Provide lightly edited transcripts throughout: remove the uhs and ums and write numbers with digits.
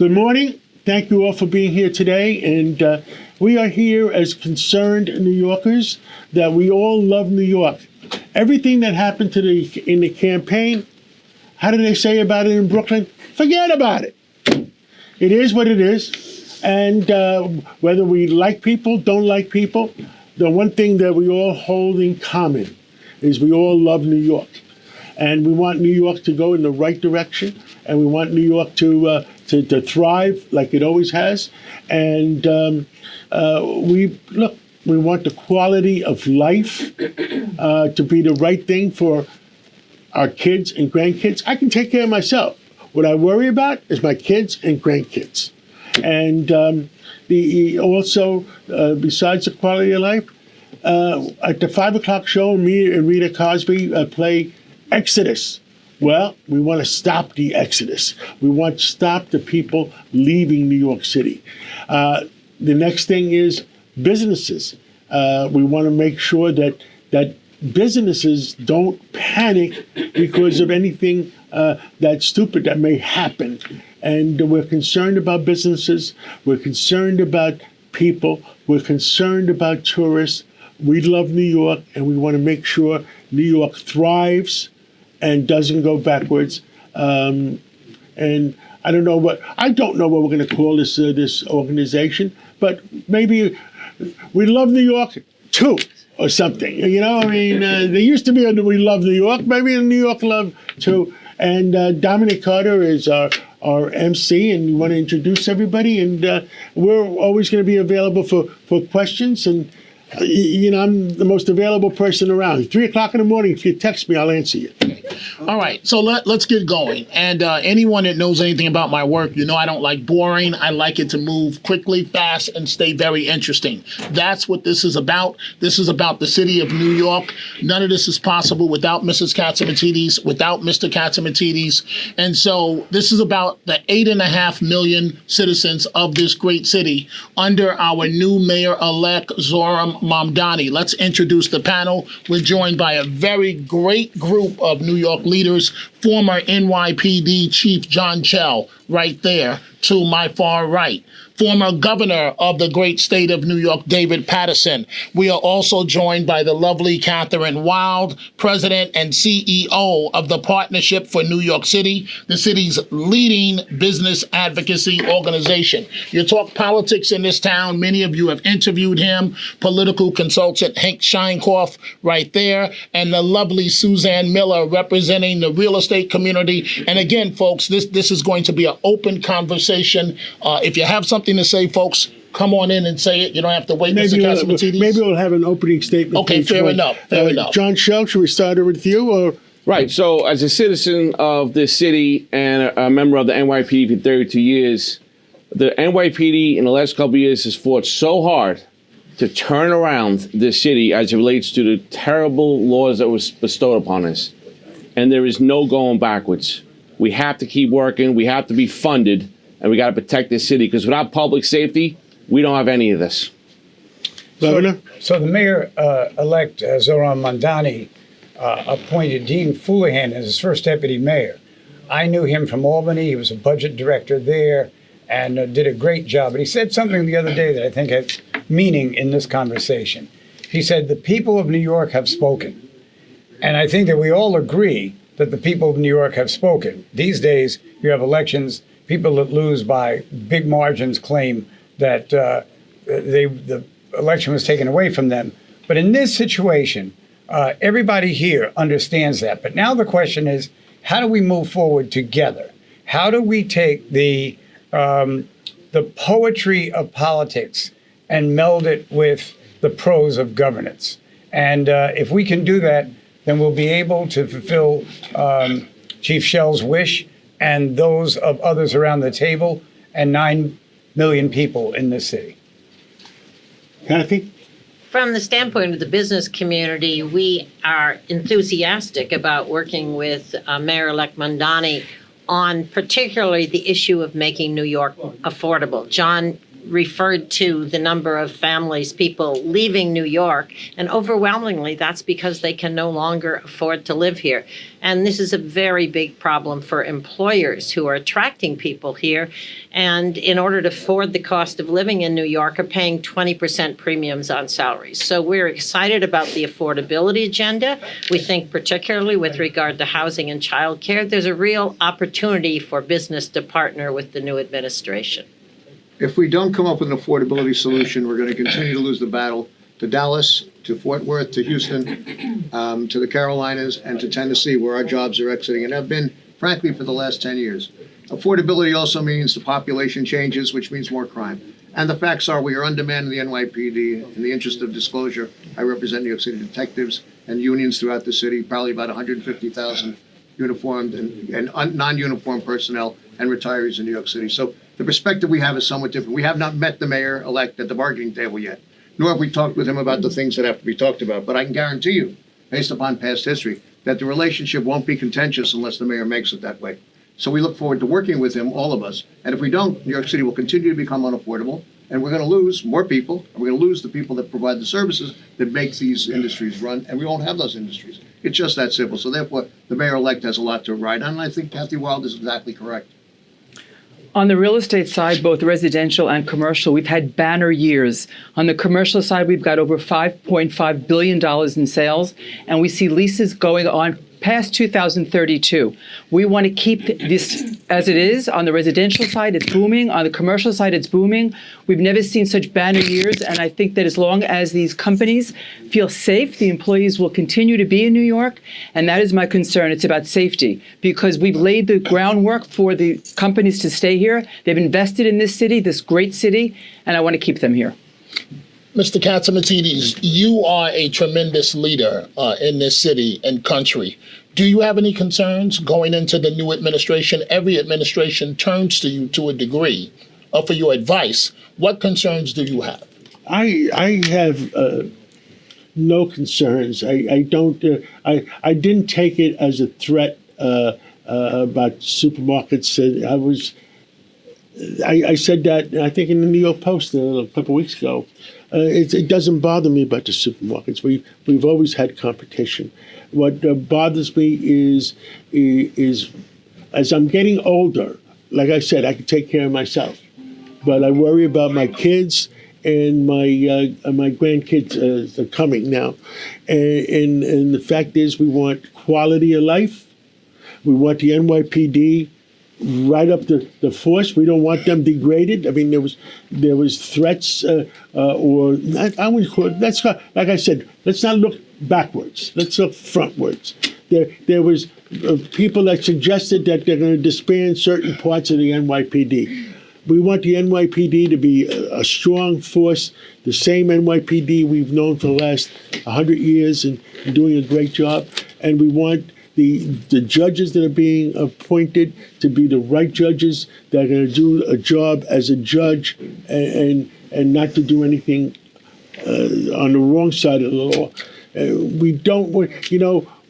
Good morning. Thank you all for being here today. And we are here as concerned New Yorkers that we all love New York. Everything that happened in the campaign, how do they say about it in Brooklyn? Forget about it. It is what it is. And whether we like people, don't like people, the one thing that we all hold in common is we all love New York. And we want New York to go in the right direction. And we want New York to thrive like it always has. And we want the quality of life to be the right thing for our kids and grandkids. I can take care of myself. What I worry about is my kids and grandkids. And besides the quality of life, at the 5 o'clock show, me and Rita Cosby play Exodus. Well, we want to stop the exodus. We want to stop the people leaving New York City. The next thing is businesses. We want to make sure that businesses don't panic because of anything that's stupid that may happen. And we're concerned about businesses. We're concerned about people. We're concerned about tourists. We love New York, and we want to make sure New York thrives and doesn't go backwards. And I don't know what we're going to call this organization, but maybe we love New York too, or something. You know, I mean, there used to be a We Love New York, maybe a New York Love too. And Dominic Carter is our MC, and we want to introduce everybody. And we're always going to be available for questions. And I'm the most available person around. 3 o'clock in the morning, if you text me, I'll answer you. All right, so let's get going. And anyone that knows anything about my work, I don't like boring. I like it to move quickly, fast, and stay very interesting. That's what this is about. This is about the city of New York. None of this is possible without Mrs. Katzimatidis, without Mr. Katzimatidis. And so this is about the 8.5 million citizens of this great city under our new mayor-elect, Zohran Mamdani. Let's introduce the panel. We're joined by a very great group of New York leaders, former NYPD Chief John Chell, right there to my far right. Former governor of the great state of New York, David Paterson. We are also joined by the lovely Catherine Wild, president and CEO of the Partnership for New York City, the city's leading business advocacy organization. You talk politics in this town. Many of you have interviewed him. Political consultant Hank Scheinkoff right there, and the lovely Suzanne Miller representing the real estate community. And again, folks, this is going to be an open conversation. If you have something to say, folks, come on in and say it. You don't have to wait, Mr. Katzimatidis. Maybe we'll have an opening statement. Okay, fair enough. John Shell, should we start with you? Or? Right. So as a citizen of this city and a member of the NYPD for 32 years, the NYPD in the last couple of years has fought so hard to turn around this city as it relates to the terrible laws that was bestowed upon us. And there is no going backwards. We have to keep working. We have to be funded. And we got to protect this city, because without public safety, we don't have any of this. Governor? So the mayor-elect, Zohran Mamdani, appointed Dean Foulihan as his first deputy mayor. I knew him from Albany. He was a budget director there and did a great job. But he said something the other day that I think has meaning in this conversation. He said, the people of New York have spoken. And I think that we all agree that the people of New York have spoken. These days, you have elections. People that lose by big margins claim that the election was taken away from them. But in this situation, everybody here understands that. But now the question is, how do we move forward together? How do we take the poetry of politics and meld it with the prose of governance? And if we can do that, then we'll be able to fulfill Chief Shell's wish and those of others around the table, and 9 million people in this city. Kathy? From the standpoint of the business community, we are enthusiastic about working with Mayor-elect Mamdani on particularly the issue of making New York affordable. John referred to the number of families, people leaving New York, and overwhelmingly that's because they can no longer afford to live here. And this is a very big problem for employers who are attracting people here, and in order to afford the cost of living in New York are paying 20% premiums on salaries. So we're excited about the affordability agenda. We think particularly with regard to housing and childcare, there's a real opportunity for business to partner with the new administration. If we don't come up with an affordability solution, we're going to continue to lose the battle to Dallas, to Fort Worth, to Houston, to the Carolinas, and to Tennessee, where our jobs are exiting and have been, frankly, for the last 10 years. Affordability also means the population changes, which means more crime. And the facts are we are undermanned in the NYPD. In the interest of disclosure, I represent New York City detectives and unions throughout the city, probably about 150,000 uniformed and non-uniformed personnel and retirees in New York City. So the perspective we have is somewhat different. We have not met the mayor-elect at the bargaining table yet, nor have we talked with him about the things that have to be talked about. But I can guarantee you, based upon past history, that the relationship won't be contentious unless the mayor makes it that way. So we look forward to working with him, all of us. And if we don't, New York City will continue to become unaffordable, and we're going to lose more people, and we're going to lose the people that provide the services that make these industries run, and we won't have those industries. It's just that simple. So therefore, the mayor-elect has a lot to ride on, and I think Kathy Wild is exactly correct. On the real estate side, both residential and commercial, we've had banner years. On the commercial side, we've got over $5.5 billion in sales, and we see leases going on past 2032. We want to keep this as it is. On the residential side, it's booming. On the commercial side, it's booming. We've never seen such banner years, and I think that as long as these companies feel safe, the employees will continue to be in New York, and that is my concern. It's about safety, because we've laid the groundwork for the companies to stay here. They've invested in this city, this great city, and I want to keep them here. Mr. Katzimatidis, you are a tremendous leader in this city and country. Do you have any concerns going into the new administration? Every administration turns to you to a degree for your advice. What concerns do you have? I have no concerns. I don't. I didn't take it as a threat about supermarkets. I said that, I think, in the New York Post a couple of weeks ago. It doesn't bother me about the supermarkets. We've always had competition. What bothers me is as I'm getting older, like I said, I can take care of myself, but I worry about my kids and my grandkids are coming now, and the fact is we want quality of life. We want the NYPD right up the force. We don't want them degraded. I mean, there was threats, or I would call it, like I said, let's not look backwards. Let's look frontwards. There was people that suggested that they're going to disband certain parts of the NYPD. We want the NYPD to be a strong force, the same NYPD we've known for the last 100 years and doing a great job. And we want the judges that are being appointed to be the right judges that are going to do a job as a judge and not to do anything on the wrong side of the law. We don't want,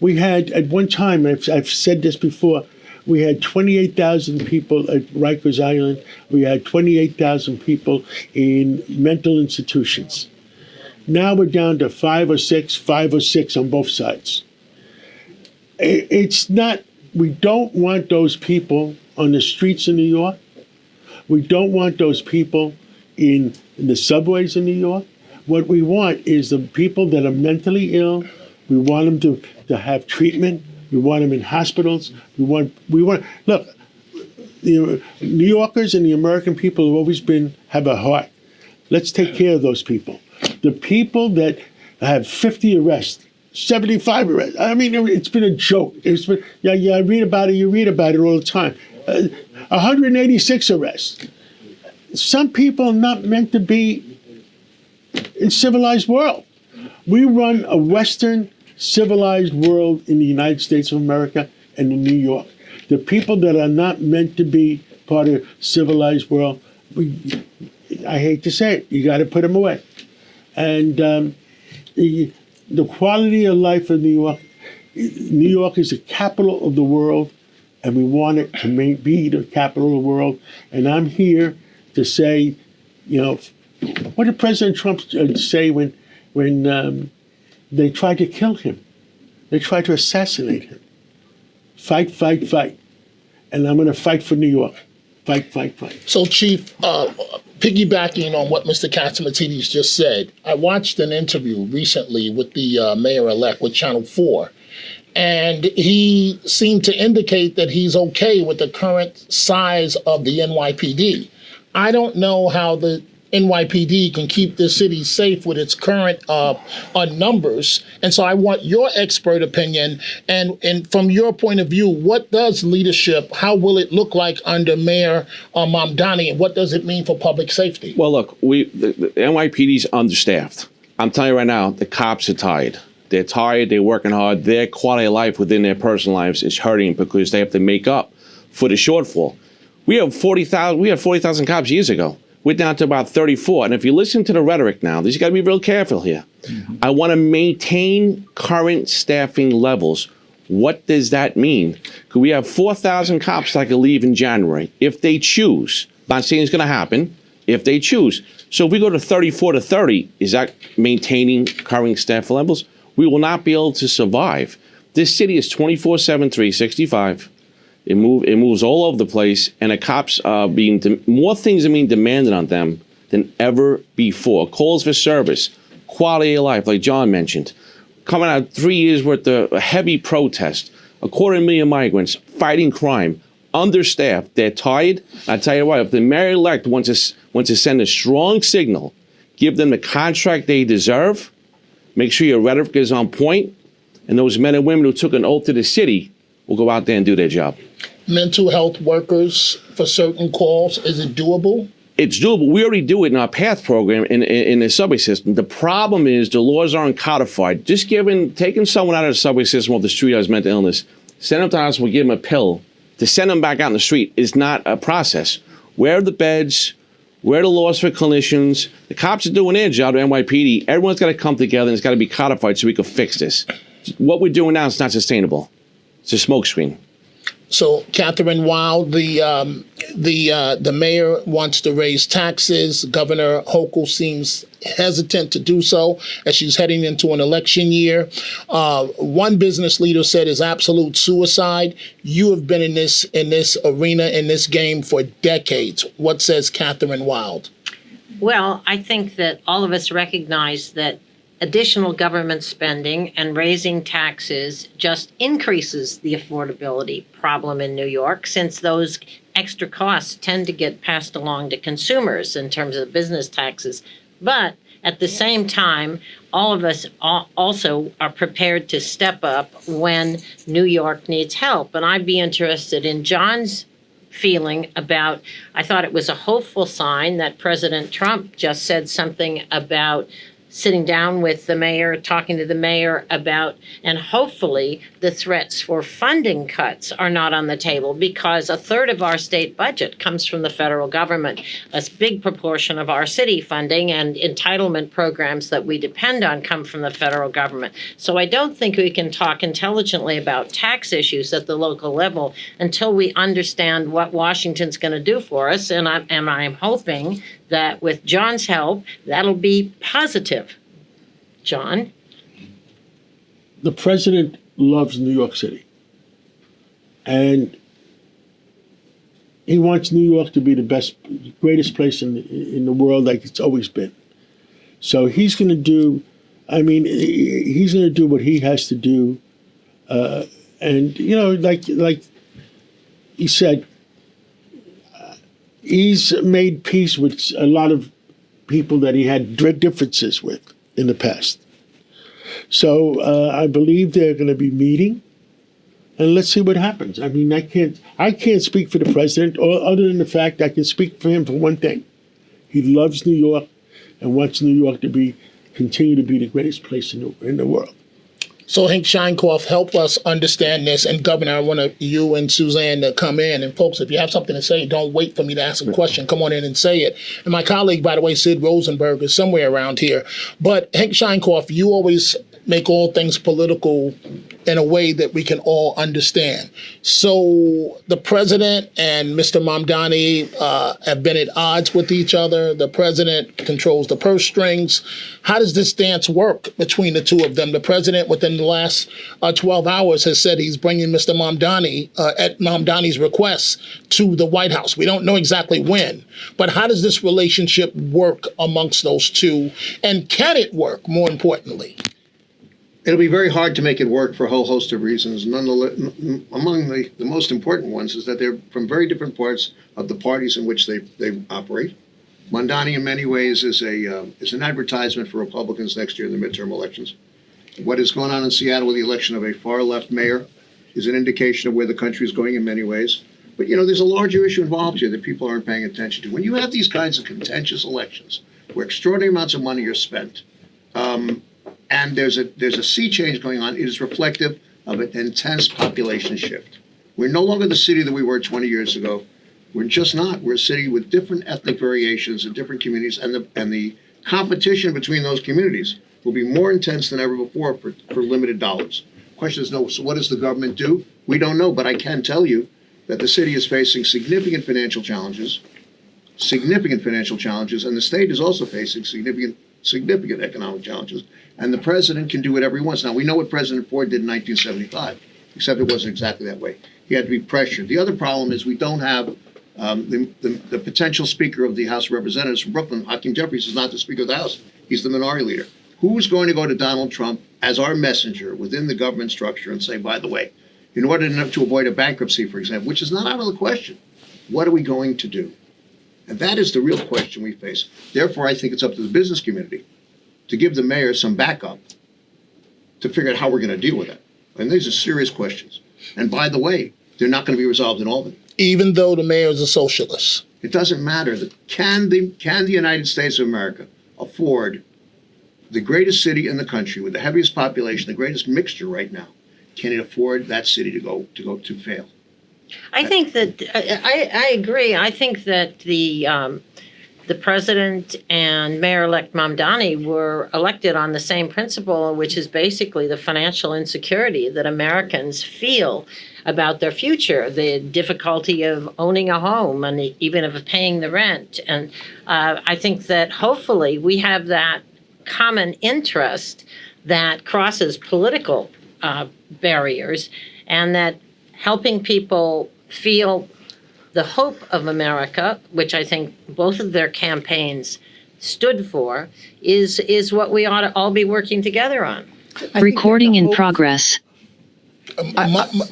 we had at one time, I've said this before, we had 28,000 people at Rikers Island. We had 28,000 people in mental institutions. Now we're down to five or six on both sides. It's not, we don't want those people on the streets in New York. We don't want those people in the subways in New York. What we want is the people that are mentally ill. We want them to have treatment. We want them in hospitals. We want. Look, the New Yorkers and the American people have always have a heart. Let's take care of those people. The people that have 50 arrests, 75 arrests. I mean, it's been a joke. It's been, I read about it. You read about it all the time. 186 arrests. Some people are not meant to be in civilized world. We run a Western civilized world in the United States of America and in New York. The people that are not meant to be part of civilized world, I hate to say it, you got to put them away. And the quality of life in New York is the capital of the world, and we want it to be the capital of the world. And I'm here to say, What did President Trump say when they tried to kill him? They tried to assassinate him. Fight, fight, fight. And I'm going to fight for New York. Fight, fight, fight. So, Chief, piggybacking on what Mr. Catsimatidis just said, I watched an interview recently with the mayor-elect with Channel 4, and he seemed to indicate that he's okay with the current size of the NYPD. I don't know how the NYPD can keep this city safe with its current numbers. And so I want your expert opinion. And from your point of view, what does leadership, how will it look like under Mayor Mamdani, and what does it mean for public safety? Well, look, the NYPD's understaffed. I'm telling you right now, the cops are tired. They're tired, they're working hard. Their quality of life within their personal lives is hurting because they have to make up for the shortfall. We had 40,000 cops years ago. We're down to about 34. And if you listen to the rhetoric now, you got to be real careful here. Mm-hmm. I want to maintain current staffing levels. What does that mean? Because we have 4,000 cops that can leave in January if they choose. Not saying it's going to happen. If they choose. So if we go to 34 to 30, is that maintaining current staff levels? We will not be able to survive. This city is 24/7, 365. It moves all over the place, and the cops are more things are being demanded on them than ever before. Calls for service, quality of life, like John mentioned. Coming out 3 years worth of heavy protest, 250,000 migrants fighting crime, understaffed. They're tired. I tell you what, if the mayor-elect wants to send a strong signal, give them the contract they deserve, make sure your rhetoric is on point, and those men and women who took an oath to the city will go out there and do their job. Mental health workers for certain calls, is it doable? It's doable. We already do it in our PATH program in the subway system. The problem is the laws aren't codified. Just taking someone out of the subway system off the street has mental illness, send them to the hospital, give them a pill, to send them back out in the street is not a process. Where are the beds? Where are the laws for clinicians? The cops are doing their job, the NYPD. Everyone's got to come together and it's got to be codified so we can fix this. What we're doing now is not sustainable. It's a smokescreen. So, Catherine Wild, the mayor wants to raise taxes. Governor Hochul seems hesitant to do so as she's heading into an election year. One business leader said is absolute suicide. You have been in this arena, in this game for decades. What says Catherine Wild? Well, I think that all of us recognize that additional government spending and raising taxes just increases the affordability problem in New York, since those extra costs tend to get passed along to consumers in terms of business taxes. But at the same time, all of us also are prepared to step up when New York needs help. And I'd be interested in John's feeling about, I thought it was a hopeful sign that President Trump just said something about sitting down with the mayor, talking to the mayor about, and hopefully the threats for funding cuts are not on the table, because a third of our state budget comes from the federal government. A big proportion of our city funding and entitlement programs that we depend on come from the federal government. So I don't think we can talk intelligently about tax issues at the local level until we understand what Washington's going to do for us. And I'm hoping that with John's help, that'll be positive. John? The president loves New York City. And he wants New York to be the best, greatest place in the world like it's always been. So he's going to do, he's going to do what he has to do. And, like he said, he's made peace with a lot of people that he had differences with in the past. So I believe they're going to be meeting, and let's see what happens. I can't speak for the president, other than the fact I can speak for him for one thing. He loves New York and wants New York to continue to be the greatest place in the world. So, Hank Scheinkoff, help us understand this. And Governor, I want you and Suzanne to come in. And folks, if you have something to say, don't wait for me to ask a question. Come on in and say it. And my colleague, by the way, Sid Rosenberg, is somewhere around here. But Hank Scheinkoff, you always make all things political in a way that we can all understand. So the president and Mr. Mamdani have been at odds with each other. The president controls the purse strings. How does this dance work between the two of them? The president, within the last 12 hours, has said he's bringing Mr. Mamdani, at Mamdani's request, to the White House. We don't know exactly when, but how does this relationship work amongst those two? And can it work, more importantly? It'll be very hard to make it work for a whole host of reasons. Nonetheless, among the most important ones is that they're from very different parts of the parties in which they operate. Mamdani, in many ways, is an advertisement for Republicans next year in the midterm elections. What is going on in Seattle with the election of a far-left mayor is an indication of where the country is going in many ways. But, there's a larger issue involved here that people aren't paying attention to. When you have these kinds of contentious elections where extraordinary amounts of money are spent, and there's a sea change going on, it is reflective of an intense population shift. We're no longer the city that we were 20 years ago. We're just not. We're a city with different ethnic variations in different communities, and the competition between those communities will be more intense than ever before for limited dollars. Question is, so what does the government do? We don't know, but I can tell you that the city is facing significant financial challenges, and the state is also facing significant economic challenges, and the president can do whatever he wants. Now, we know what President Ford did in 1975, except it wasn't exactly that way. He had to be pressured. The other problem is we don't have the potential Speaker of the House of Representatives from Brooklyn. Hakeem Jeffries is not the Speaker of the House. He's the minority leader. Who's going to go to Donald Trump as our messenger within the government structure and say, by the way, in order to avoid a bankruptcy, for example, which is not out of the question, what are we going to do? And that is the real question we face. Therefore, I think it's up to the business community to give the mayor some backup to figure out how we're going to deal with it. And these are serious questions. And by the way, they're not going to be resolved in Albany. Even though the mayor is a socialist. It doesn't matter. Can the United States of America afford the greatest city in the country with the heaviest population, the greatest mixture right now? Can it afford that city to fail? I think that I agree. I think that the president and Mayor-elect Mamdani were elected on the same principle, which is basically the financial insecurity that Americans feel about their future, the difficulty of owning a home and even of paying the rent. And I think that hopefully we have that common interest that crosses political barriers, and that helping people feel the hope of America, which I think both of their campaigns stood for, is what we ought to all be working together on. Recording in progress.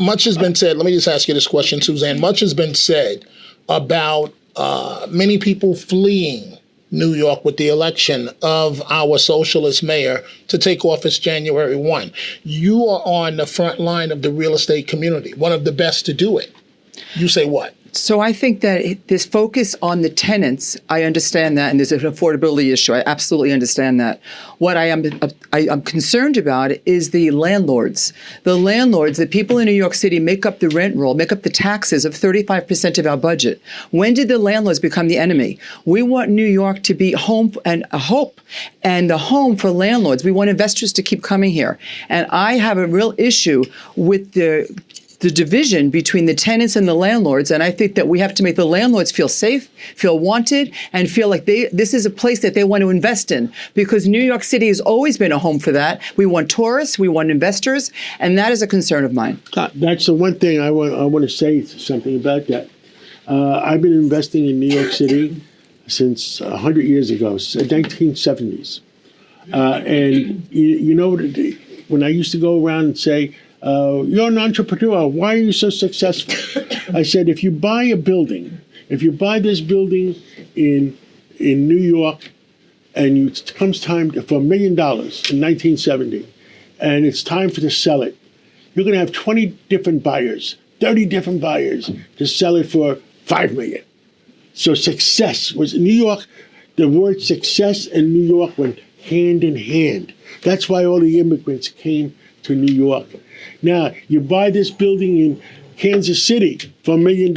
Much has been said. Let me just ask you this question, Suzanne. Much has been said about many people fleeing New York with the election of our socialist mayor to take office January 1. You are on the front line of the real estate community, one of the best to do it. You say what? So I think that this focus on the tenants, I understand that, and there's an affordability issue. I absolutely understand that. What I'm concerned about is the landlords. The landlords, the people in New York City make up the rent roll, make up the taxes of 35% of our budget. When did the landlords become the enemy? We want New York to be home and a hope and a home for landlords. We want investors to keep coming here. And I have a real issue with the division between the tenants and the landlords, and I think that we have to make the landlords feel safe, feel wanted, and feel like this is a place that they want to invest in, because New York City has always been a home for that. We want tourists, we want investors, and that is a concern of mine. That's the one thing I want to say something about that. I've been investing in New York City since 100 years ago, 1970s. And you know, when I used to go around and say, you're an entrepreneur, why are you so successful? I said, if you buy a building, if you buy this building in New York, and it comes time for $1 million in 1970, and it's time to sell it, you're going to have 20 different buyers, 30 different buyers to sell it for $5 million. So success was in New York. The word success and New York went hand in hand. That's why all the immigrants came to New York. Now, you buy this building in Kansas City for $1 million.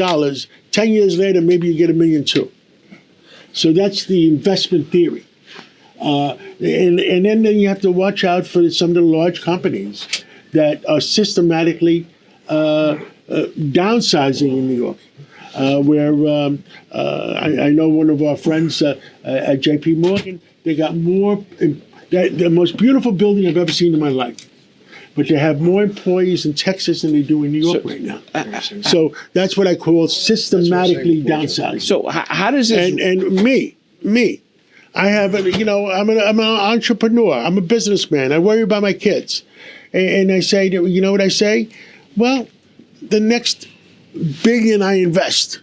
10 years later, maybe you get $1.2 million. So that's the investment theory. And then you have to watch out for some of the large companies that are systematically downsizing in New York. I know one of our friends at J.P. Morgan, they got more, the most beautiful building I've ever seen in my life. But they have more employees in Texas than they do in New York right now. So that's what I call systematically downsizing. So how does this? And me, I have, I'm an entrepreneur. I'm a businessman. I worry about my kids. And I say, you know what I say? Well, the next billion I invest,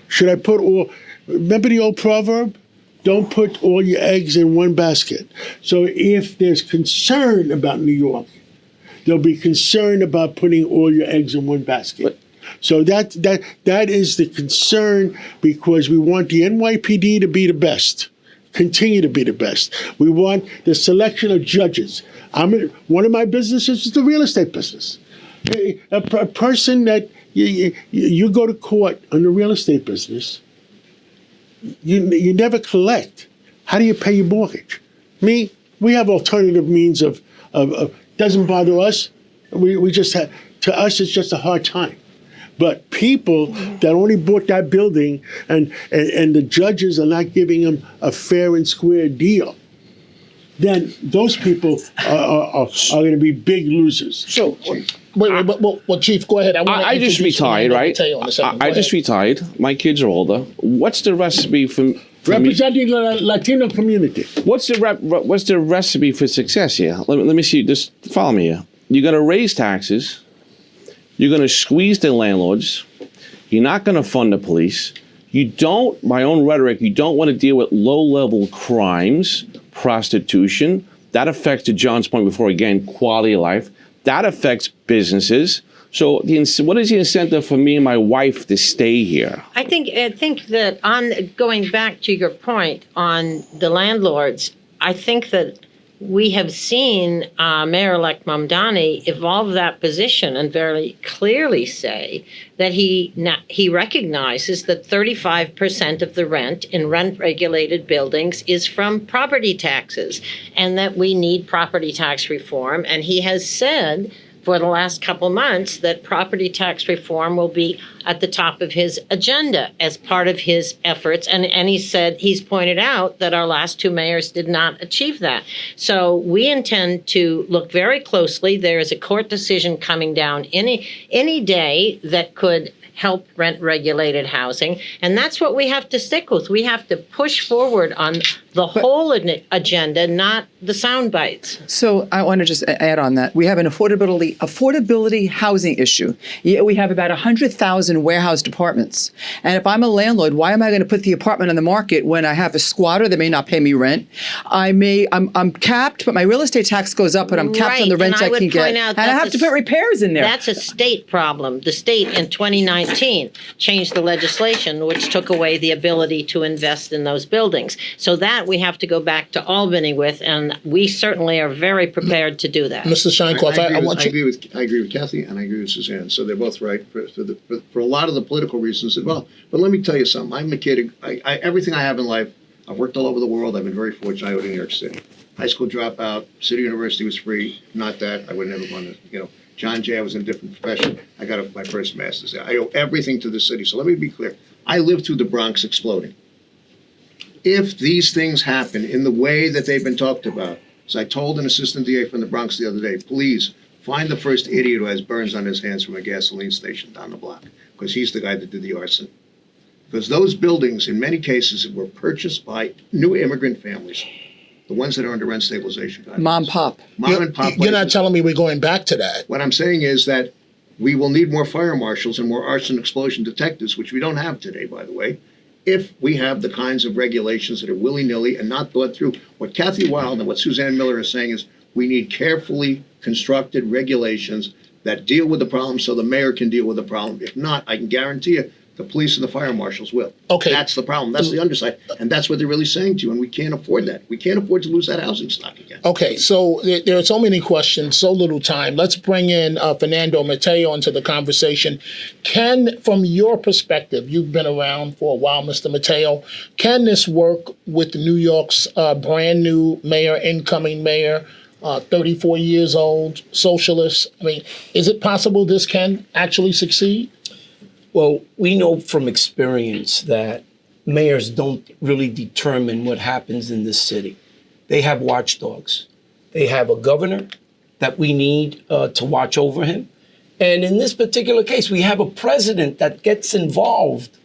should I put all, remember the old proverb? Don't put all your eggs in one basket. So if there's concern about New York, there'll be concern about putting all your eggs in one basket. So that is the concern, because we want the NYPD to be the best, continue to be the best. We want the selection of judges. One of my businesses is the real estate business. A person that you go to court on the real estate business, you never collect. How do you pay your mortgage? We have alternative means of doesn't bother us. We just have, to us it's just a hard time. But people that only bought that building and the judges are not giving them a fair and square deal, then those people are going to be big losers. So, well, Chief, go ahead. I just retired, right? I just retired. My kids are older. What's the recipe for representing the Latino community? What's the recipe for success here? Let me see. Just follow me here. You're going to raise taxes. You're going to squeeze the landlords. You're not going to fund the police. You don't, by own rhetoric, you don't want to deal with low-level crimes, prostitution. That affects, to John's point before, again, quality of life. That affects businesses. So what is the incentive for me and my wife to stay here? I think that going back to your point on the landlords, I think that we have seen Mayor-elect Mamdani evolve that position and very clearly say that he recognizes that 35% of the rent in rent-regulated buildings is from property taxes, and that we need property tax reform. And he has said for the last couple months that property tax reform will be at the top of his agenda as part of his efforts. And he said, he's pointed out that our last two mayors did not achieve that. So we intend to look very closely. There is a court decision coming down any day that could help rent-regulated housing. And that's what we have to stick with. We have to push forward on the whole agenda, not the sound bites. So I want to just add on that. We have an affordability housing issue. We have about 100,000 warehoused apartments. And if I'm a landlord, why am I going to put the apartment on the market when I have a squatter that may not pay me rent? I'm capped, but my real estate tax goes up, but I'm capped on the rent I can get. And I have to put repairs in there. That's a state problem. The state in 2019 changed the legislation, which took away the ability to invest in those buildings. So that we have to go back to Albany with, and we certainly are very prepared to do that. Mr. Sheinkoff, I agree with Kathy, and I agree with Suzanne. So they're both right for a lot of the political reasons as well. But let me tell you something. I'm a kid. Everything I have in life, I've worked all over the world. I've been very fortunate. I live in New York City. High school dropout. City University was free. Not that. I would never want to, John Jay, I was in a different profession. I got my first master's there. I owe everything to the city. So let me be clear. I lived through the Bronx exploding. If these things happen in the way that they've been talked about, as I told an assistant DA from the Bronx the other day, please find the first idiot who has burns on his hands from a gasoline station down the block, because he's the guy that did the arson. Because those buildings, in many cases, were purchased by new immigrant families, the ones that are under rent stabilization guidelines. Mom and pop. Mom and pop. You're not telling me we're going back to that. What I'm saying is that we will need more fire marshals and more arson explosion detectives, which we don't have today, by the way, if we have the kinds of regulations that are willy-nilly and not thought through. What Kathy Wild and what Suzanne Miller are saying is we need carefully constructed regulations that deal with the problem so the mayor can deal with the problem. If not, I can guarantee you The police and the fire marshals will. Okay. That's the problem. That's the underside. And that's what they're really saying to you. And we can't afford that. We can't afford to lose that housing stock again. Okay, so there are so many questions, so little time. Let's bring in Fernando Mateo into the conversation. From your perspective, you've been around for a while, Mr. Mateo, can this work with New York's brand new mayor, incoming mayor, 34 years old, socialist? I mean, is it possible this can actually succeed? Well, we know from experience that mayors don't really determine what happens in this city. They have watchdogs. They have a governor that we need to watch over him. And in this particular case, we have a president that gets involved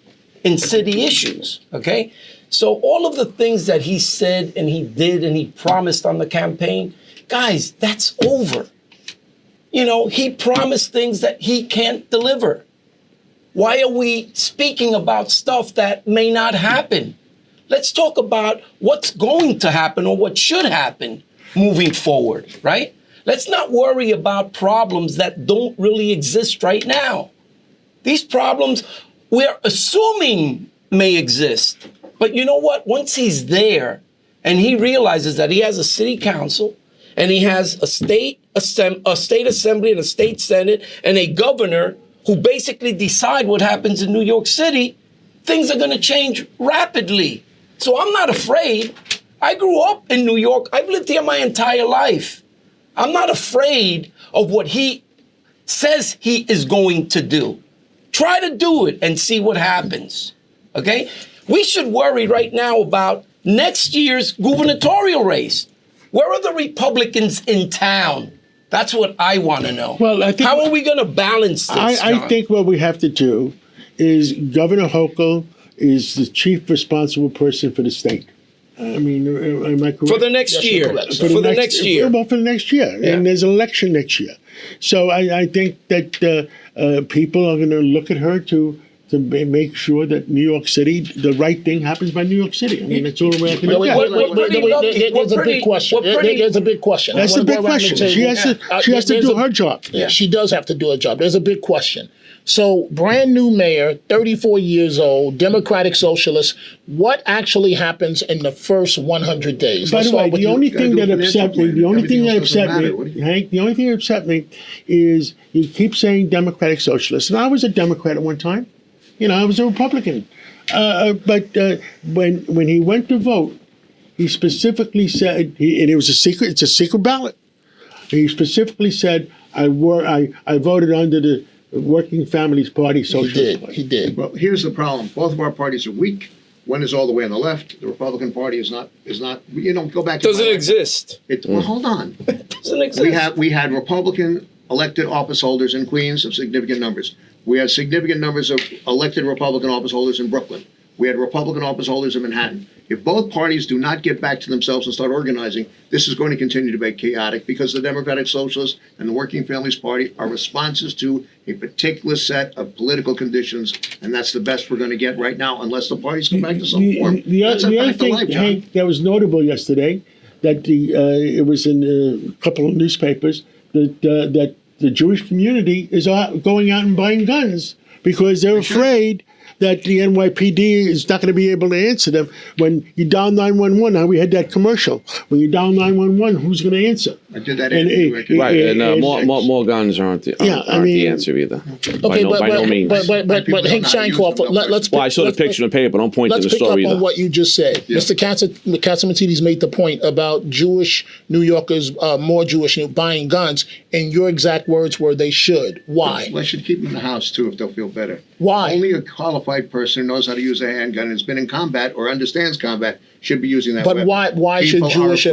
in city issues, okay? So all of the things that he said and he did and he promised on the campaign, guys, that's over. You know, he promised things that he can't deliver. Why are we speaking about stuff that may not happen? Let's talk about what's going to happen or what should happen moving forward, right? Let's not worry about problems that don't really exist right now. These problems we're assuming may exist. But you know what? Once he's there and he realizes that he has a city council and he has a state assembly and a state senate and a governor who basically decide what happens in New York City, things are going to change rapidly. So I'm not afraid. I grew up in New York. I've lived here my entire life. I'm not afraid of what he says he is going to do. Try to do it and see what happens, okay? We should worry right now about next year's gubernatorial race. Where are the Republicans in town? That's what I want to know. Well, I think how are we going to balance this? I think what we have to do is Governor Hochul is the chief responsible person for the state. I mean, am I correct? For the next year. For the next year. Well, for the next year. Yeah. And there's an election next year. So I think that people are going to look at her to make sure that New York City, the right thing happens by New York City. I mean, that's all the way I can look at it. There's a big question. There's a big question. That's the big question. She has to do her job. Yeah, she does have to do her job. There's a big question. So, brand new mayor, 34 years old, Democratic Socialist. What actually happens in the first 100 days? By the way, the only thing that upset me, Hank, the only thing that upset me is you keep saying Democratic Socialist. And I was a Democrat at one time. You know, I was a Republican. But when he went to vote, he specifically said, and it was it's a secret ballot. He specifically said, I voted under the Working Families Party Socialist Party. He did. Well, here's the problem. Both of our parties are weak. One is all the way on the left. The Republican Party is not. You know, go back to Doesn't exist. Well, hold on. Doesn't exist. We had Republican elected office holders in Queens of significant numbers. We had significant numbers of elected Republican office holders in Brooklyn. We had Republican office holders in Manhattan. If both parties do not get back to themselves and start organizing, this is going to continue to be chaotic because the Democratic Socialists and the Working Families Party are responses to a particular set of political conditions, and that's the best we're going to get right now unless the parties come back to some form. The other thing, Hank, that was notable yesterday, that it was in a couple of newspapers, that the Jewish community is going out and buying guns because they're afraid that the NYPD is not going to be able to answer them. When you dial 911, now we had that commercial. When you dial 911, who's going to answer? I did that. More guns aren't the answer either. Okay, by no means. But Hank Shankoff, let's. Well, I saw the picture in the paper, but don't point to the story Let's pick up either. on what you just said. Yeah. Mr. Catsimatidis made the point about Jewish New Yorkers, more Jewish buying guns, and your exact words were they should. Why? Well, I should keep them in the house, too, if they'll feel better. Why? Only a qualified person who knows how to use a handgun and has been in combat or understands combat should be using that weapon. But why should Jewish...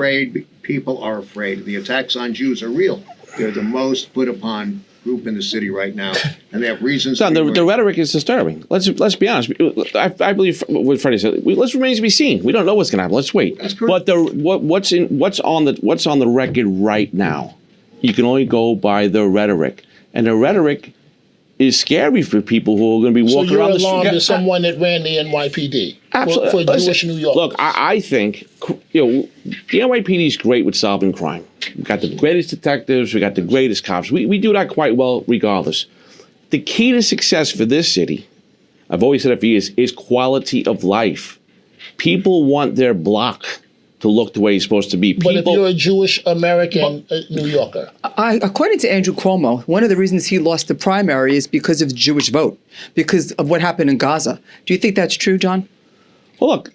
People are afraid. The attacks on Jews are real. They're the most put upon group in the city right now, and they have reasons. Son, the rhetoric is disturbing. Let's be honest. I believe what Freddie said. Let's remain to be seen. We don't know what's going to happen. Let's wait. That's correct. But what's on the record right now? You can only go by the rhetoric, and the rhetoric is scary for people who are going to be walking around the street. So you're alarmed as someone that ran the NYPD Absolutely. for Jewish New Yorkers. Look, I think the NYPD is great with solving crime. We've got the greatest detectives. We got the greatest cops. We do that quite well regardless. The key to success for this city I've always said it for years, is quality of life. People want their block to look the way it's supposed to be. But if you're a Jewish American New Yorker, According to Andrew Cuomo, one of the reasons he lost the primary is because of the Jewish vote, because of what happened in Gaza. Do you think that's true, John? Well, look,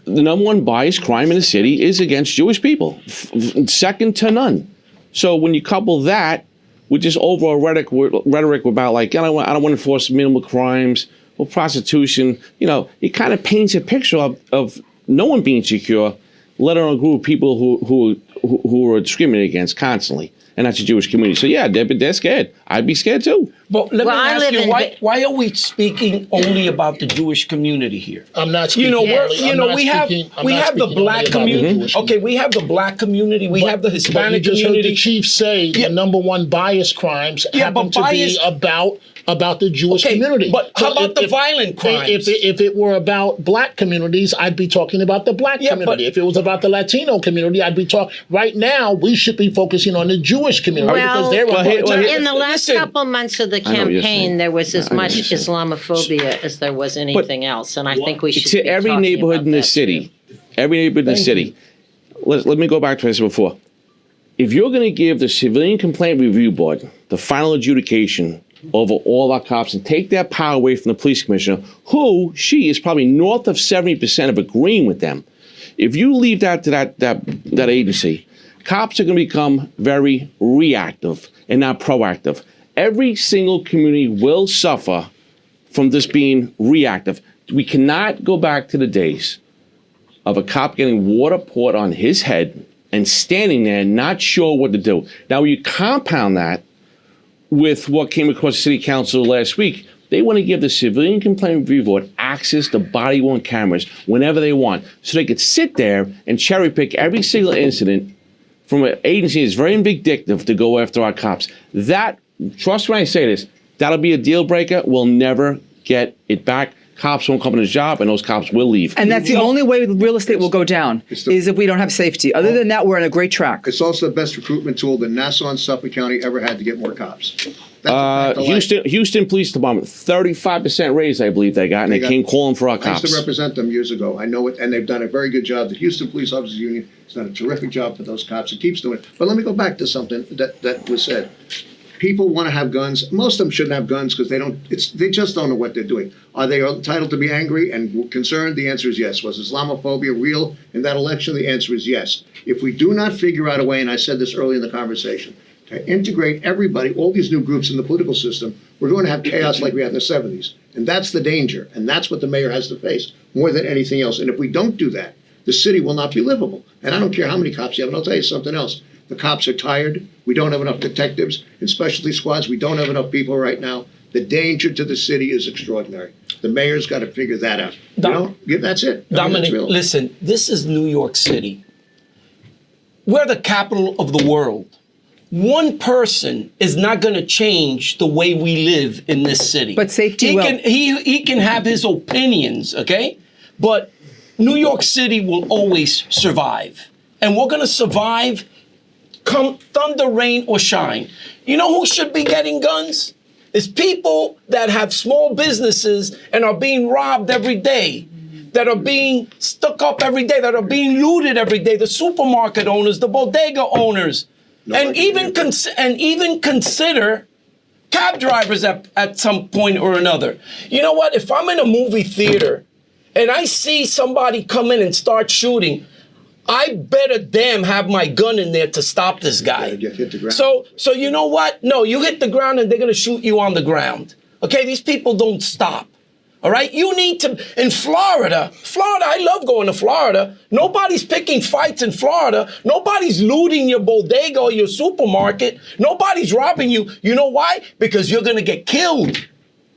the number one biased crime in the city is against Jewish people, second to none. So when you couple that with just overall rhetoric about like, I don't want to enforce minimal crimes or prostitution, it kind of paints a picture of no one being secure, let alone a group of people who are discriminated against constantly. And that's the Jewish community. So yeah, they're scared. I'd be scared too. But let Well, me I ask live you, in why are we speaking only about the Jewish community here? I'm not speaking. We have the black community. Okay, we have the black community. We have the But you Hispanic just heard community. the chief say the number one bias crimes Yeah, happen but to bias- be about the Jewish Okay, community. but how about the violent crimes? If it were about black communities, I'd be talking about the black Yeah, community. but- If it was about the Latino community, I'd be talking. Right now, we should be focusing on the Jewish community because they're In the last couple months of the I know what you're campaign, saying. there was as I know much what you're saying. Islamophobia as there was anything else, and I think we should To be every talking neighborhood about in the that, city, too. every neighborhood in the city. Let me go back to what I said before. If you're going to give the Civilian Complaint Review Board the final adjudication over all our cops and take that power away from the police commissioner, she is probably north of 70% of agreeing with them. If you leave that to that agency, cops are going to become very reactive and not proactive. Every single community will suffer from this being reactive. We cannot go back to the days of a cop getting water poured on his head and standing there not sure what to do. Now, you compound that with what came across the city council last week. They want to give the Civilian Complaint Review Board access to body-worn cameras whenever they want, so they could sit there and cherry-pick every single incident from an agency that's very vindictive to go after our cops. That, trust me when I say this, that'll be a deal breaker. We'll never get it back. Cops won't come to the job, and those cops will leave. And that's the only way real estate will go down, is if we don't have safety. Other than that, we're on a great track. It's also the best recruitment tool that Nassau and Suffolk County ever had to get more cops. That's a fact of life. Houston Police Department, 35% raise, I believe they got, and they came calling for our I used to cops. represent them years ago. I know it, and they've done a very good job. The Houston Police Officers Union has done a terrific job for those cops. It keeps doing it. But let me go back to something that was said. People want to have guns. Most of them shouldn't have guns because they just don't know what they're doing. Are they entitled to be angry and concerned? The answer is yes. Was Islamophobia real in that election? The answer is yes. If we do not figure out a way, and I said this early in the conversation, to integrate everybody, all these new groups in the political system, we're going to have chaos like we had in the 70s. And that's the danger. And that's what the mayor has to face more than anything else. And if we don't do that, the city will not be livable. And I don't care how many cops you have. And I'll tell you something else. The cops are tired. We don't have enough detectives. In specialty squads, we don't have enough people right now. The danger to the city is extraordinary. The mayor's got to figure that out. That's it. Dominic, listen, this is New York City. We're the capital of the world. One person is not going to change the way we live in this city. But safety will. He can have his opinions, okay? But New York City will always survive. And we're going to survive come thunder, rain, or shine. You know who should be getting guns? It's people that have small businesses and are being robbed every day, that are being stuck up every day, that are being looted every day, the supermarket owners, the bodega owners, and even consider cab drivers at some point or another. You know what? If I'm in a movie theater and I see somebody come in and start shooting, I better damn have my gun in there to stop this guy. You hit the ground. So you know what? No, you hit the ground and they're going to shoot you on the ground. Okay, these people don't stop. All right, you need to, in Florida, I love going to Florida. Nobody's picking fights in Florida. Nobody's looting your bodega or your supermarket. Nobody's robbing you. You know why? Because you're going to get killed.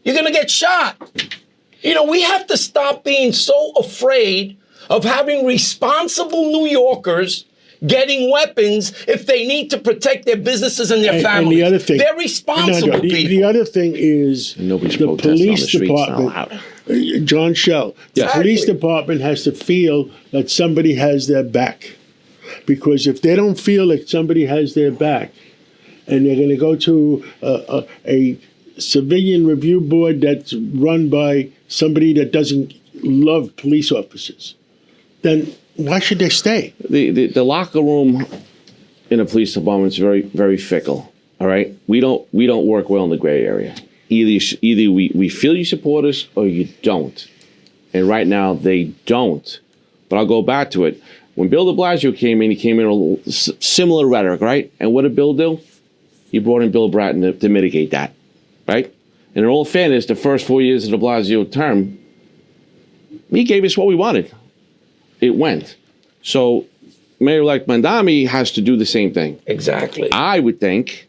You're going to get shot. You know, we have to stop being so afraid of having responsible New Yorkers getting weapons if they need to protect their businesses and their families. And the other thing, they're responsible people. The other thing is Nobody's the protesting on the police streets, not department. John Shell, the Yes. police department has to feel that somebody has their back, because if they don't feel like somebody has their back, and they're going to go to a civilian review board that's run by somebody that doesn't love police officers, then why should they stay? The locker room in a police department is very, very fickle. All right, we don't work well in the gray area. Either we feel you support us or you don't. And right now they don't. But I'll go back to it. When Bill de Blasio came in, he came in with similar rhetoric, right? And what did Bill do? He brought in Bill Bratton to mitigate that, right? And in all fairness, the first 4 years of de Blasio term, he gave us what we wanted. It went. So Mayor-elect Mandami has to do the same thing. Exactly. I would think,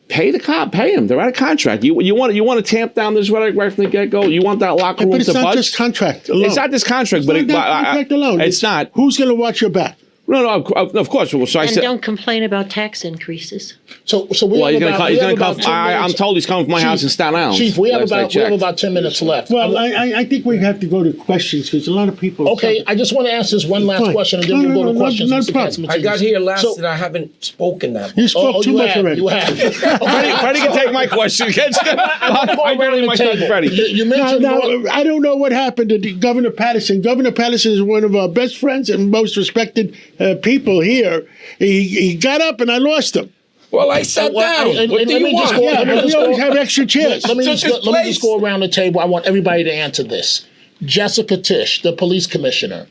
pay the cop, pay them. They're out of contract. You want to tamp down this rhetoric right from the get-go? You want that locker room But it's to not budge? just contract alone. It's not this contract, but It's not that contract alone. It's not. Who's going to watch your back? No, of course. Well, so I And said. don't complain about tax increases. So we Well, have he's going to about come. 10 I'm minutes. told he's coming from my house in Staten Island. Chief, we have last I about 10 checked. minutes left. Well, I think we have to go to questions because a lot of people. Okay, I just want to ask this one last Fine. question, and then No, we'll go no, to no, questions. no Mr. problem. Councilman I got Tibbs. here last So- and I haven't spoken that You much. spoke too you much have, already. you have. Freddie can take my question. I barely my son, Freddie. You Now, mentioned I don't know what happened to Governor Patterson. Governor Patterson is one of our best friends and most respected people here. He got up and I lost him. Well, I sat Well, down. and What let do you me just want? go- Yeah, let me but we just always go- have extra chairs. let me Took his just place. go around the table. I want everybody to answer this. Jessica Tisch, the police commissioner.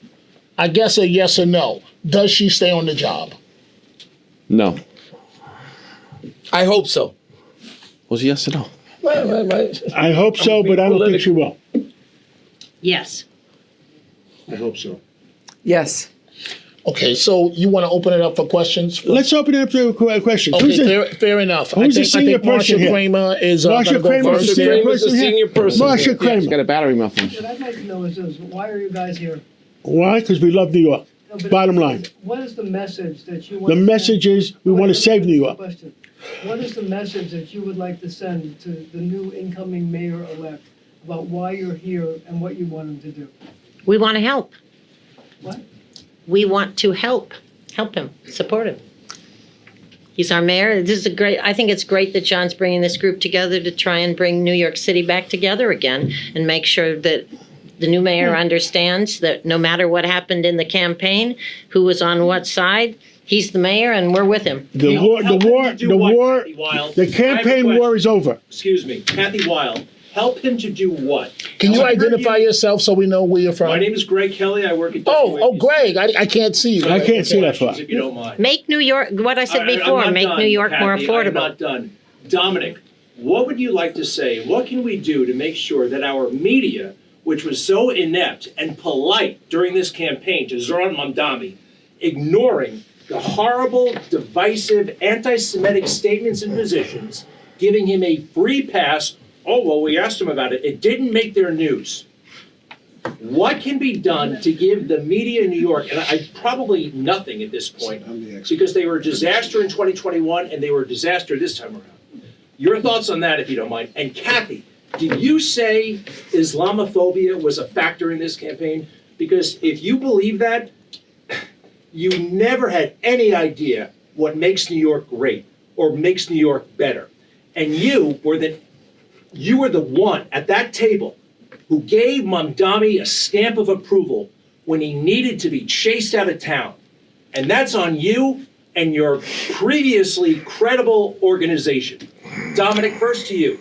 I guess a yes or no. Does she stay on the job? No. I hope so. Was he yes or no? I hope so, but I don't think she will. Yes. I hope so. Yes. Okay, so you want to open it up for questions? Let's open it up to questions. Okay, Who's the- fair enough. who's the senior person Marsha here? Kramer is Marsha gonna go Kramer first is the here. senior Kramer's the person here? senior person Marsha here. Kramer. He's got a battery muffin. What I'd like to know is this, why are you guys here? Why? Because we love New York. No, but Bottom line. What is the message that you want The to message send? is we want to save New York. Question. What is the message that you would like to send to the new incoming mayor-elect about why you're here and what you want him to do? We want to help. What? We want to help him, support him. He's our mayor. This is I think it's great that John's bringing this group together to try and bring New York City back together again and make sure that the new mayor understands that no matter what happened in the campaign, who was on what side, he's the mayor and we're with him. The campaign war is over. Excuse me, Kathy Weil, help him to do what? Can you I heard identify yourself so we know where you're from? My name is Greg Kelly. I work at Oh, WABC. Greg, I can't see you. I can't see that far. If you don't mind. Make New York, what I said I'm before, not make done, New York more Kathy. I'm affordable. not done. Dominic, what would you like to say? What can we do to make sure that our media, which was so inept and polite during this campaign to Zoran Mamdani, ignoring the horrible, divisive, anti-Semitic statements and positions, giving him a free pass? Oh, well, we asked him about it. It didn't make their news. What can be done to give the media in New York, and I probably nothing at this point, I'm the expert. because they were a disaster in 2021 and they were a disaster this time around. Your thoughts on that, if you don't mind. And Kathy, did you say Islamophobia was a factor in this campaign? Because if you believe that, you never had any idea what makes New York great or makes New York better. And you were the one at that table who gave Mamdani a stamp of approval when he needed to be chased out of town. And that's on you and your previously credible organization. Dominic, first to you.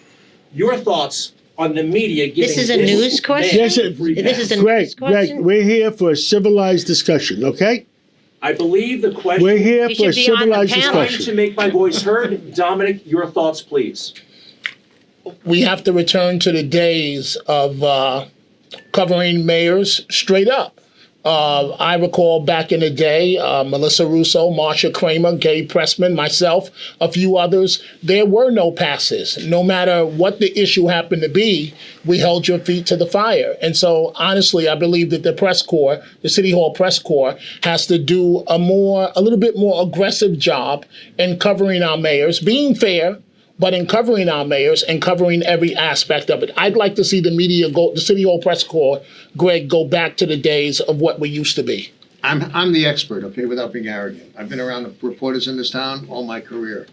Your thoughts on the media giving This is a news question? Yes, This is a Greg, news question? we're here for a civilized discussion, okay? I believe the question. We're here You for a should be on the civilized panel. Trying discussion. to make my voice heard. Dominic, your thoughts, please. We have to return to the days of covering mayors straight up. I recall back in the day, Melissa Russo, Marsha Kramer, Gabe Pressman, myself, a few others, there were no passes. No matter what the issue happened to be, we held your feet to the fire. And so, honestly, I believe that the press corps, the City Hall press corps, has to do a little bit more aggressive job in covering our mayors, being fair, but in covering our mayors and covering every aspect of it. I'd like to see the media the City Hall press corps, Greg, go back to the days of what we used to be. I'm the expert, okay, without being arrogant. I've been around the reporters in this town all my career.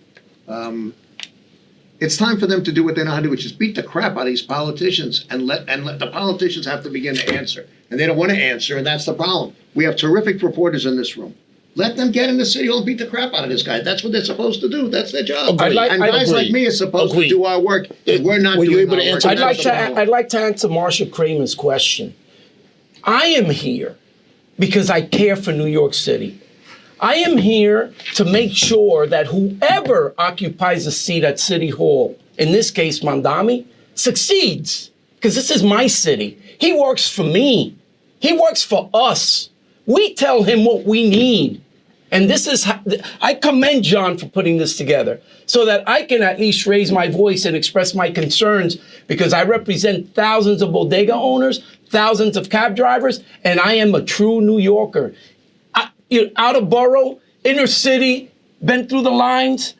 It's time for them to do what they know how to do, which is beat the crap out of these politicians and let the politicians have to begin to answer. And they don't want to answer, and that's the problem. We have terrific reporters in this room. Let them get in the city hall and beat the crap out of this guy. That's what they're supposed to do. That's their job. Agreed. And guys like me are supposed to do our work. And we're not Were you doing able to our work. answer And that? that's the problem. I'd like to answer Marsha Kramer's question. I am here because I care for New York City. I am here to make sure that whoever occupies a seat at City Hall, in this case Mandami, succeeds. Because this is my city. He works for me. He works for us. We tell him what we need. And this is how, I commend John for putting this together so that I can at least raise my voice and express my concerns, because I represent thousands of bodega owners, thousands of cab drivers, and I am a true New Yorker. Out of borough, inner city, been through the lines.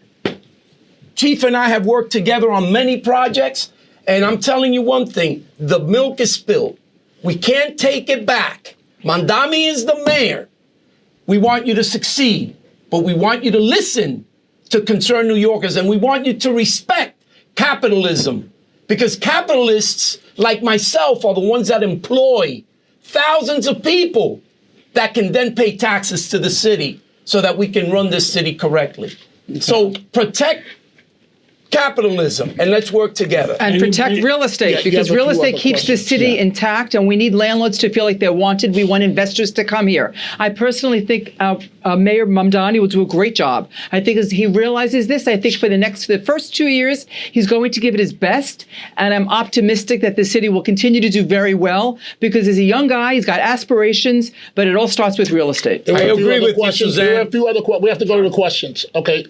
Chief and I have worked together on many projects, and I'm telling you one thing, the milk is spilled. We can't take it back. Mandami is the mayor. We want you to succeed, but we want you to listen to concerned New Yorkers, and we want you to respect capitalism, because capitalists like myself are the ones that employ thousands of people that can then pay taxes to the city so that we can run this city correctly. So protect capitalism and let's work together. And protect real estate, because real estate keeps the city intact, and we need landlords to feel like they're wanted. We want investors to come here. I personally think Mayor Mamdani will do a great job. I think as he realizes this, I think for the first 2 years, he's going to give it his best, and I'm optimistic that the city will continue to do very well, because as a young guy, he's got aspirations, but it all starts with real estate. There were I a few agree other with you, questions. There were a Suzanne. few other we have to go to the questions. Okay,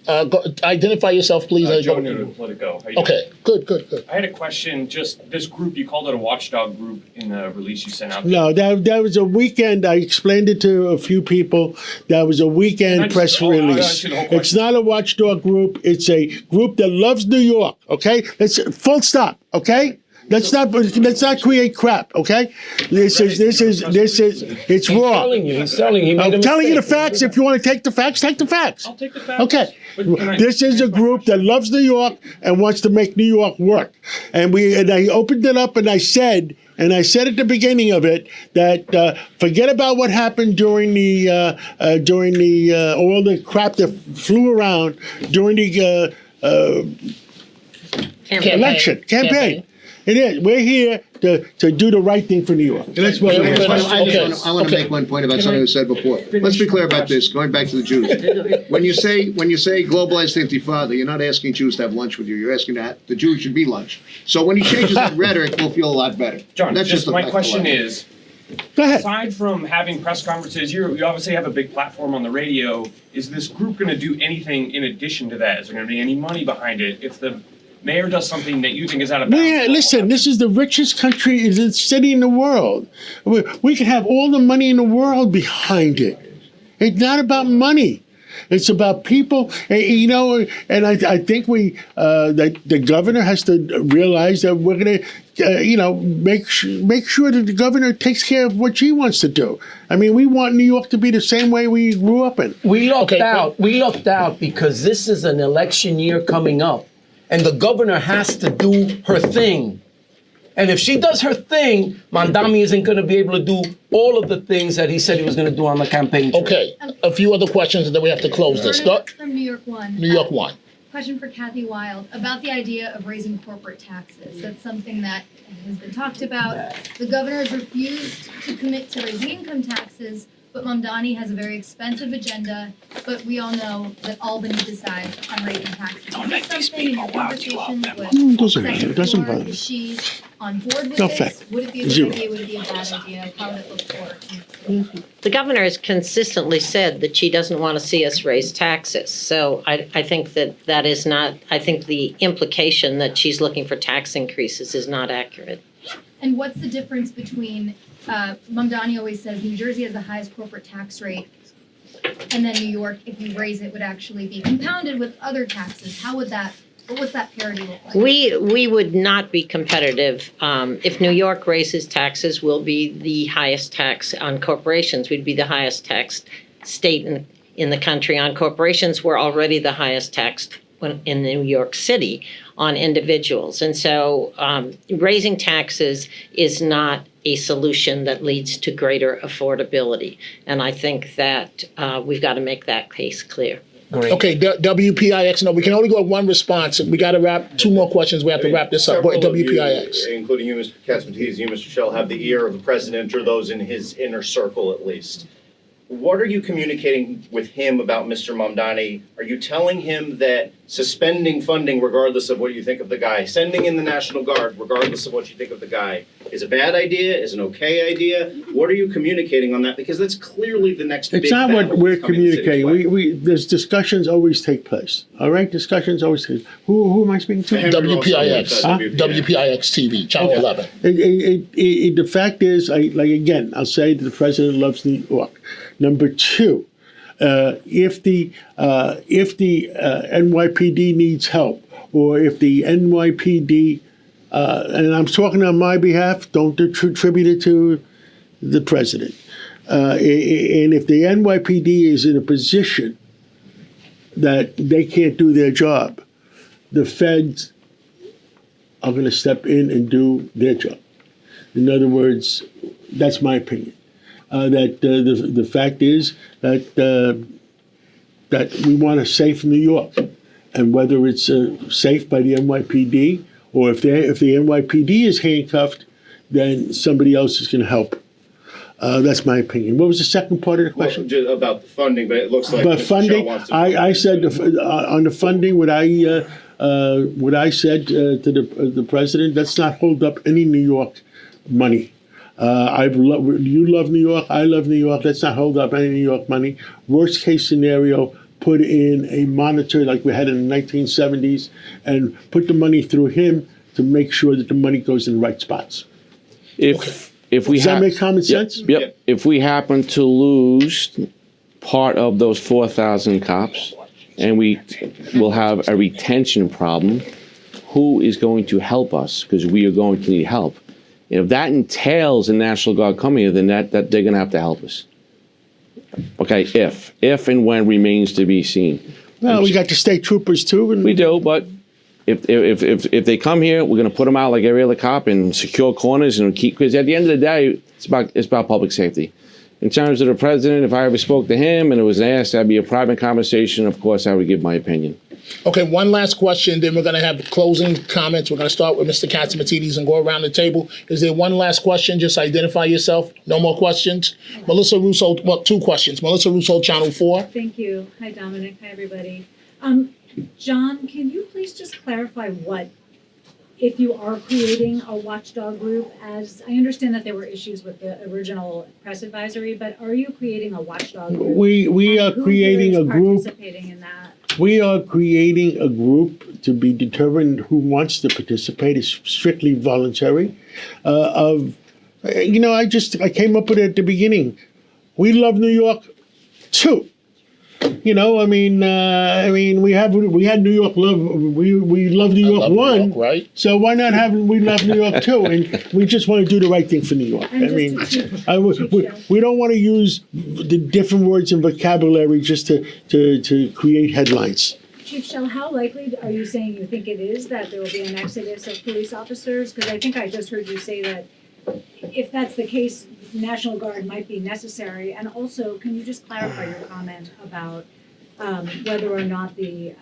identify yourself, please. Joe Newton, Politico. How you doing? Okay, good. I had a question. Just this group, you called it a watchdog group in the release you sent out. No, that was a weekend. I explained it to a few people. That was a weekend press release. It's not a watchdog group. It's a group that loves New York. Okay, it's full stop. Okay. Let's not create crap, okay? This is it's raw. He's telling you. I'm telling you the facts. If you want to take the facts, take the facts. I'll take the facts. Okay. But This is a group that loves New York and wants to make New York work. And I opened it up and I said at the beginning of it that forget about what happened during the all the crap that flew around during the campaign. It is. We're here to do the right thing for New York. That's what we're here. I want to make one point about something that was said before. Let's be clear about this, going back to the Jews. When you say globalized intifada, you're not asking Jews to have lunch with you. You're asking that the Jews should be lunch. So when he changes that rhetoric, we'll feel a lot better. John, That's just the my fact of question life. is, Go ahead. aside from having press conferences, you obviously have a big platform on the radio. Is this group going to do anything in addition to that? Is there going to be any money behind it? If the mayor does something that you think is out of bounds. Listen, this is the richest country, is the city in the world. We can have all the money in the world behind it. It's not about money. It's about people, and I think that the governor has to realize that we're going to, make sure that the governor takes care of what she wants to do. I mean, we want New York to be the same way we grew up in. We lucked out because this is an election year coming up. And the governor has to do her thing. And if she does her thing, Mandami isn't going to be able to do all of the things that he said he was going to do on the campaign trail. Okay, a few other questions and then we have to close this. From New York One. New York One. Question for Kathy Wild about the idea of raising corporate taxes. That's something that has been talked about. The governor has refused to commit to raising income taxes, but Mamdani has a very expensive agenda. But we all know that Albany decides on raising taxes. Is this something in your conversations with It doesn't bother me. Is she on board with No this? fact. Would it be a good Zero. idea? Would it be a bad idea? How would it look for? The governor has consistently said that she doesn't want to see us raise taxes. So I think that is not, I think the implication that she's looking for tax increases is not accurate. And what's the difference between, Mamdani always says New Jersey has the highest corporate tax rate, and then New York, if you raise it, would actually be compounded with other taxes. How would that, what's that parity look like? We would not be competitive. If New York raises taxes, we'll be the highest tax on corporations. We'd be the highest taxed state in the country on corporations. We're already the highest taxed in New York City on individuals. And so raising taxes is not a solution that leads to greater affordability. And I think that we've got to make that case clear. Great. Okay, WPIX, no, we can only go with one response. We got to wrap, 2 more questions, we have to wrap this up. Go ahead, Several of you, WPIX. including you, Mr. Katsimatidis, you, Mr. Shell, have the ear of the president, or those in his inner circle at least. What are you communicating with him about Mr. Mamdani? Are you telling him that suspending funding, regardless of what you think of the guy, sending in the National Guard, regardless of what you think of the guy, is a bad idea, is an okay idea? What are you communicating on that? Because that's clearly the next big It's not what battle we're that's coming the city's way. communicating. There's discussions always take place. All right, discussions always take. Who am I speaking to? WPIX, Huh? WPIX TV, Channel 11. The fact is, I'll say that the president loves New York. Number 2, if the NYPD needs help, or if the NYPD, and I'm talking on my behalf, don't attribute it to the president. And if the NYPD is in a position that they can't do their job, the feds are going to step in and do their job. In other words, that's my opinion. The fact is that we want a safe New York, and whether it's safe by the NYPD, or if the NYPD is handcuffed, then somebody else is going to help. That's my opinion. What was the second part of the question? Well, just about the funding, but it looks like But Mr. Shell funding, wants to. I said on the funding, what I said to the president, let's not hold up any New York money. You love New York, I love New York. Let's not hold up any New York money. Worst case scenario, put in a monitor like we had in the 1970s, and put the money through him to make sure that the money goes in the right spots. If we Does that make common sense? Yep. If we happen to lose part of those 4,000 cops, and we will have a retention problem, who is going to help us? Because we are going to need help. If that entails a National Guard coming here, then that they're going to have to help us. Okay, if and when remains to be seen. Well, we got the state troopers too. And we do, but if they come here, we're going to put them out like every other cop and secure corners and keep. Because at the end of the day, it's about public safety. In terms of the president, if I ever spoke to him and it was asked, that'd be a private conversation. Of course, I would give my opinion. Okay, one last question, then we're going to have closing comments. We're going to start with Mr. Katsimatidis and go around the table. Is there one last question? Just identify yourself. No more questions. Melissa Russo, well, 2 questions. Melissa Russo, Channel 4. Thank you. Hi, Dominic. Hi, everybody. John, can you please just clarify if you are creating a watchdog group, as I understand that there were issues with the original press advisory, but are you creating a watchdog group? We are creating a group. Participating in that? We are creating a group to be determined who wants to participate. It's strictly voluntary. I came up with it at the beginning. We love New York too. We had New York love. We love New York one, New York, right? So why not have we love New York two? And we just want to do the right thing for New York. We don't want to use the different words and vocabulary just to create headlines. Chief Shell, how likely are you saying you think it is that there will be an exodus of police officers? Because I think I just heard you say that if that's the case, National Guard might be necessary. And also, can you just clarify your comment about whether or not a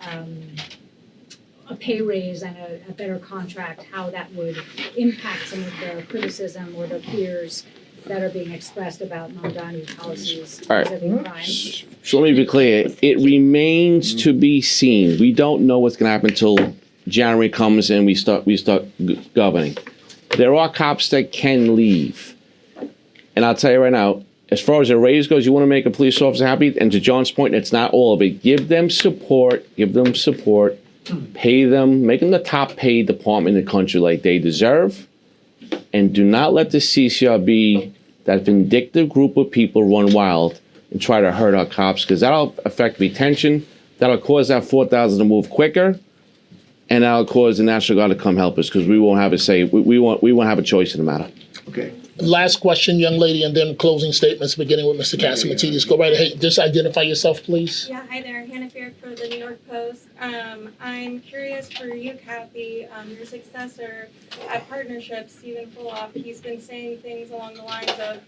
pay raise and a better contract, how that would impact some of the criticism or the fears that are being expressed about Mamdani's policies inhibiting crime? So let me be clear. It remains to be seen. We don't know what's going to happen until January comes and we start governing. There are cops that can leave. And I'll tell you right now, as far as a raise goes, you want to make a police officer happy, and to John's point, it's not all of it. Give them support, pay them, make them the top paid department in the country like they deserve, and do not let the CCRB, that vindictive group of people, run wild and try to hurt our cops, because that'll affect retention, that'll cause that 4,000 to move quicker, and that'll cause the National Guard to come help us, because we won't have a say. We won't have a choice in the matter. Okay. Last question, young lady, and then closing statements, beginning with Mr. Catsimatidis. Go right ahead. Just identify yourself, please. Yeah, hi there. Hannah Fair for the New York Post. I'm curious for you, Kathy, your successor at Partnership, Stephen Fulop. He's been saying things along the lines of,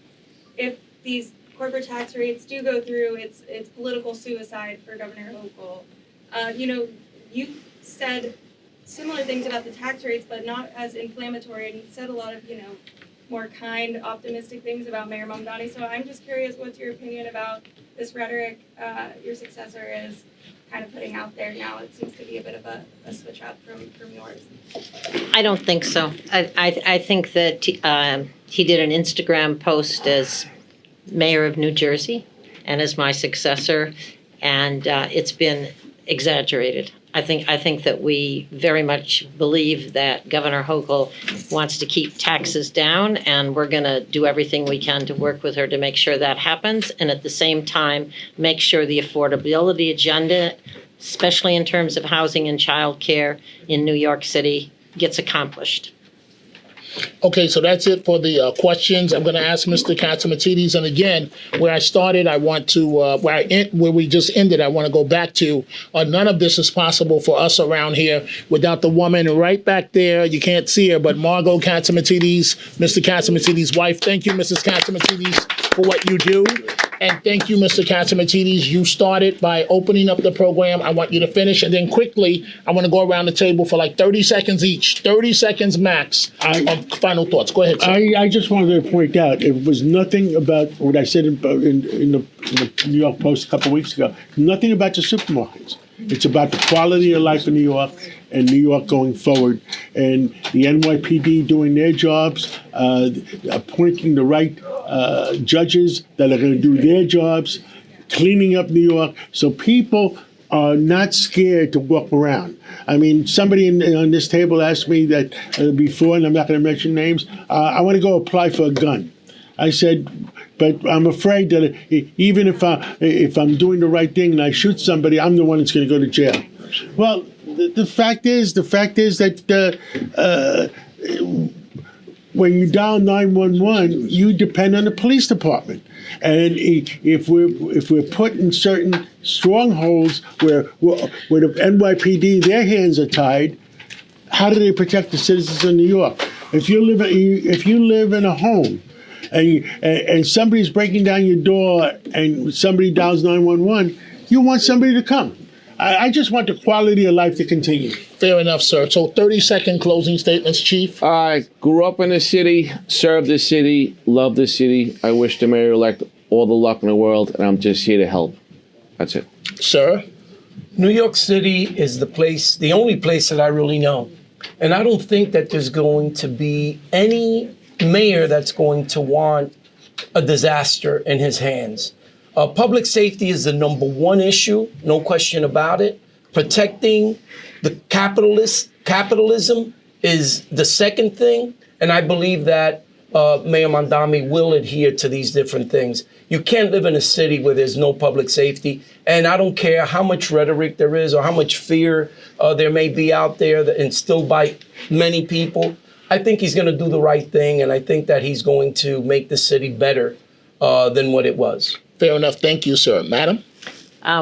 if these corporate tax rates do go through, it's political suicide for Governor Hochul. You said similar things about the tax rates, but not as inflammatory, and you said a lot of, more kind, optimistic things about Mayor Mamdani. So I'm just curious, what's your opinion about this rhetoric your successor is kind of putting out there now? It seems to be a bit of a switch up from yours. I don't think so. I think that he did an Instagram post as mayor of New Jersey and as my successor, and it's been exaggerated. I think that we very much believe that Governor Hochul wants to keep taxes down, and we're going to do everything we can to work with her to make sure that happens, and at the same time, make sure the affordability agenda, especially in terms of housing and childcare in New York City, gets accomplished. Okay, so that's it for the questions. I'm going to ask Mr. Catsimatidis, and again, where I started, I want to where we just ended. I want to go back to none of this is possible for us around here without the woman right back there. You can't see her, but Margot Catsimatidis, Mr. Catsimatidis' wife. Thank you, Mrs. Catsimatidis, for what you do. And thank you, Mr. Catsimatidis. You started by opening up the program. I want you to finish. And then quickly, I want to go around the table for like 30 seconds each, 30 seconds max of final thoughts. Go ahead, sir. I just wanted to point out, it was nothing about what I said in the New York Post a couple of weeks ago, nothing about the supermarkets. It's about the quality of life in New York and New York going forward. And the NYPD doing their jobs, appointing the right judges that are going to do their jobs, cleaning up New York, so people are not scared to walk around. I mean, somebody on this table asked me that before, and I'm not going to mention names, I want to go apply for a gun. I said, but I'm afraid that even if I'm doing the right thing and I shoot somebody, I'm the one that's going to go to jail. Well, the fact is that when you dial 911, you depend on the police department. And if we're put in certain strongholds where the NYPD, their hands are tied, how do they protect the citizens of New York? If you live in a home and somebody's breaking down your door and somebody dials 911, you want somebody to come. I just want the quality of life to continue. Fair enough, sir. So 30-second closing statements, Chief. I grew up in the city, served the city, love the city. I wish the mayor-elect all the luck in the world, and I'm just here to help. That's it. Sir? New York City is the only place that I really know. And I don't think that there's going to be any mayor that's going to want a disaster in his hands. Public safety is the number one issue, no question about it. Protecting the capitalism is the second thing. And I believe that Mayor Mamdani will adhere to these different things. You can't live in a city where there's no public safety. And I don't care how much rhetoric there is or how much fear there may be out there that instilled by many people. I think he's going to do the right thing. And I think that he's going to make the city better than what it was. Fair enough. Thank you, sir. Madam?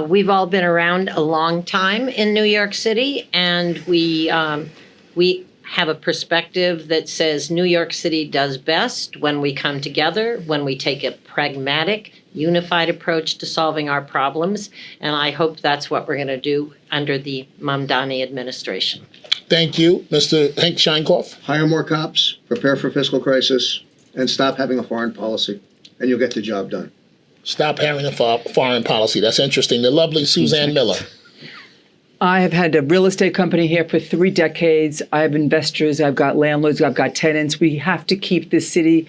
We've all been around a long time in New York City, and we have a perspective that says New York City does best when we come together, when we take a pragmatic, unified approach to solving our problems, and I hope that's what we're going to do under the Mamdani administration. Thank you. Mr. Hank Scheinkoff? Hire more cops, prepare for fiscal crisis, and stop having a foreign policy, and you'll get the job done. Stop having a foreign policy. That's interesting. The lovely Suzanne Miller. I have had a real estate company here for 3 decades. I have investors, I've got landlords, I've got tenants. We have to keep the city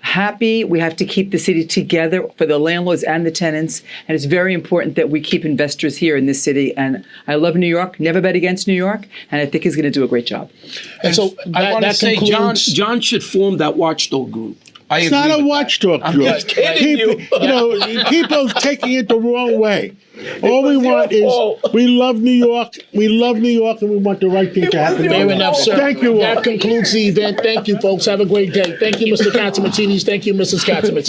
happy. We have to keep the city together for the landlords and the tenants. And it's very important that we keep investors here in this city. And I love New York, never bet against New York, and I think he's going to do a great job. And so I want to say concludes, John should form that watchdog group. I It's agree not a with watchdog, I'm George. just kidding People taking it the wrong way. All we was your want is fault. we love New York. We love New York, and we want the right thing to happen. Fair enough, sir. Thank you all. That concludes the event. Thank you, folks. Have a great day. Thank you, Mr. Katsimatidis. Thank you, Mrs. Katsimatidis.